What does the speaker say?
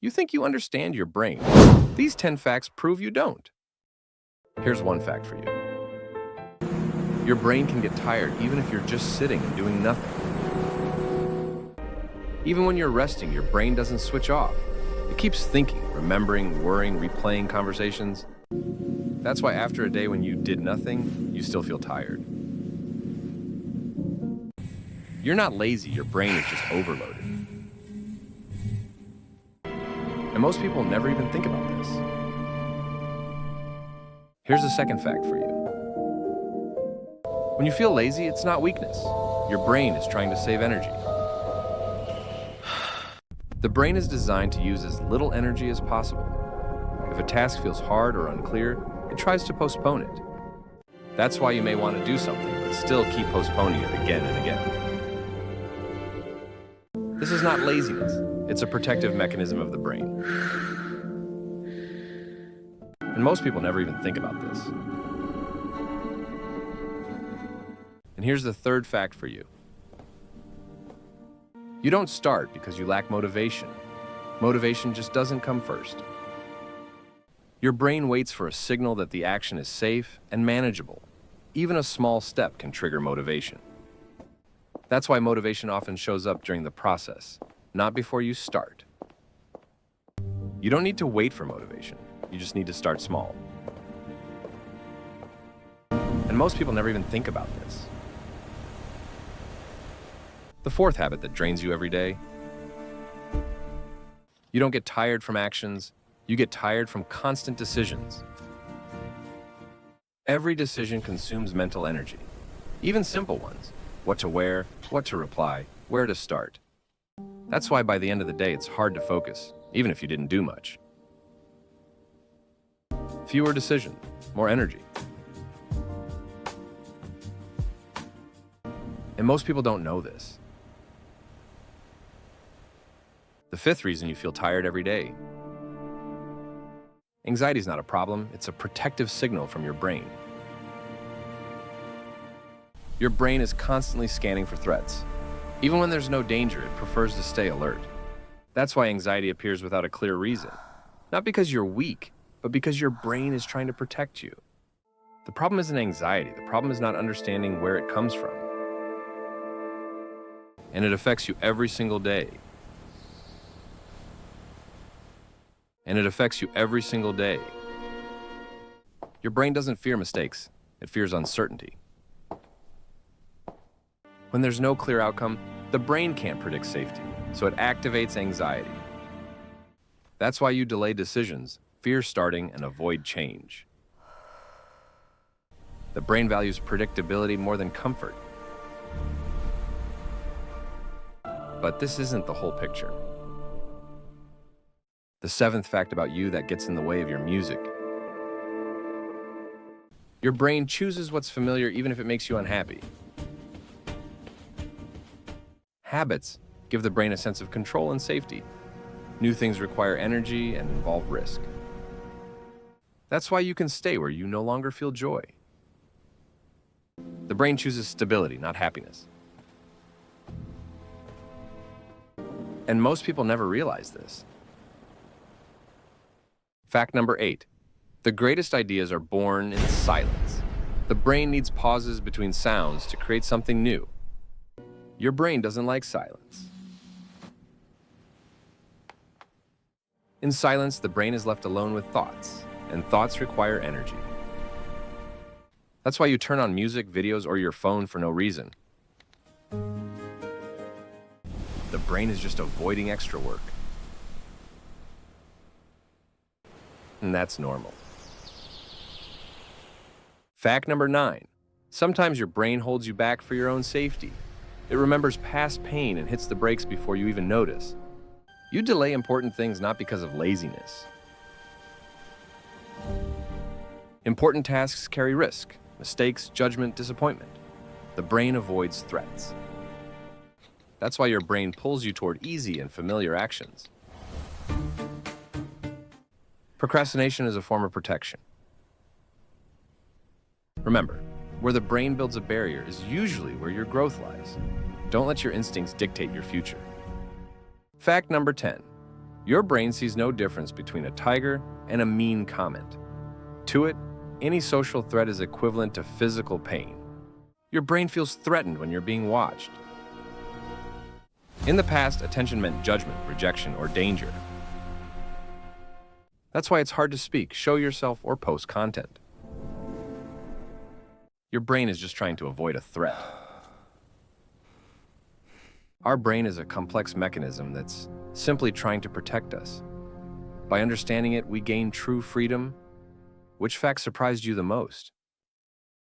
You think you understand your brain. These 10 facts prove you don't. Here's one fact for you. Your brain can get tired even if you're just sitting and doing nothing. Even when you're resting, your brain doesn't switch off. It keeps thinking, remembering, worrying, replaying conversations. That's why after a day when you did nothing, you still feel tired. You're not lazy, your brain is just overloaded. And most people never even think about this. Here's the second fact for you. When you feel lazy, it's not weakness. Your brain is trying to save energy. The brain is designed to use as little energy as possible. If a task feels hard or unclear, it tries to postpone it. That's why you may want to do something, but still keep postponing it again and again. This is not laziness. It's a protective mechanism of the brain. And most people never even think about this. And here's the third fact for you. You don't start because you lack motivation. Motivation just doesn't come first. Your brain waits for a signal that the action is safe and manageable. Even a small step can trigger motivation. That's why motivation often shows up during the process, not before you start. You don't need to wait for motivation. You just need to start small. And most people never even think about this. The fourth habit that drains you every day. You don't get tired from actions. You get tired from constant decisions. Every decision consumes mental energy, even simple ones. What to wear, what to reply, where to start. That's why by the end of the day, it's hard to focus, even if you didn't do much. Fewer decisions, more energy. And most people don't know this. The fifth reason you feel tired every day. Anxiety is not a problem, it's a protective signal from your brain. Your brain is constantly scanning for threats. Even when there's no danger, it prefers to stay alert. That's why anxiety appears without a clear reason. Not because you're weak, but because your brain is trying to protect you. The problem isn't anxiety, the problem is not understanding where it comes from. And it affects you every single day. And it affects you every single day. Your brain doesn't fear mistakes, it fears uncertainty. When there's no clear outcome, the brain can't predict safety, so it activates anxiety. That's why you delay decisions, fear starting, and avoid change. The brain values predictability more than comfort. But this isn't the whole picture. The seventh fact about you that gets in the way of your music. Your brain chooses what's familiar even if it makes you unhappy. Habits give the brain a sense of control and safety. New things require energy and involve risk. That's why you can stay where you no longer feel joy. The brain chooses stability, not happiness. And most people never realize this. Fact number 8. The greatest ideas are born in silence. The brain needs pauses between sounds to create something new. Your brain doesn't like silence. In silence, the brain is left alone with thoughts, and thoughts require energy. That's why you turn on music, videos, or your phone for no reason. The brain is just avoiding extra work. And that's normal. Fact number 9. Sometimes your brain holds you back for your own safety. It remembers past pain and hits the brakes before you even notice. You delay important things not because of laziness. Important tasks carry risk, mistakes, judgment, disappointment. The brain avoids threats. That's why your brain pulls you toward easy and familiar actions. Procrastination is a form of protection. Remember, where the brain builds a barrier is usually where your growth lies. Don't let your instincts dictate your future. Fact number 10. Your brain sees no difference between a tiger and a mean comment. To it, any social threat is equivalent to physical pain. Your brain feels threatened when you're being watched. In the past, attention meant judgment, rejection, or danger. That's why it's hard to speak, show yourself, or post content. Your brain is just trying to avoid a threat. Our brain is a complex mechanism that's simply trying to protect us. By understanding it, we gain true freedom. Which fact surprised you the most?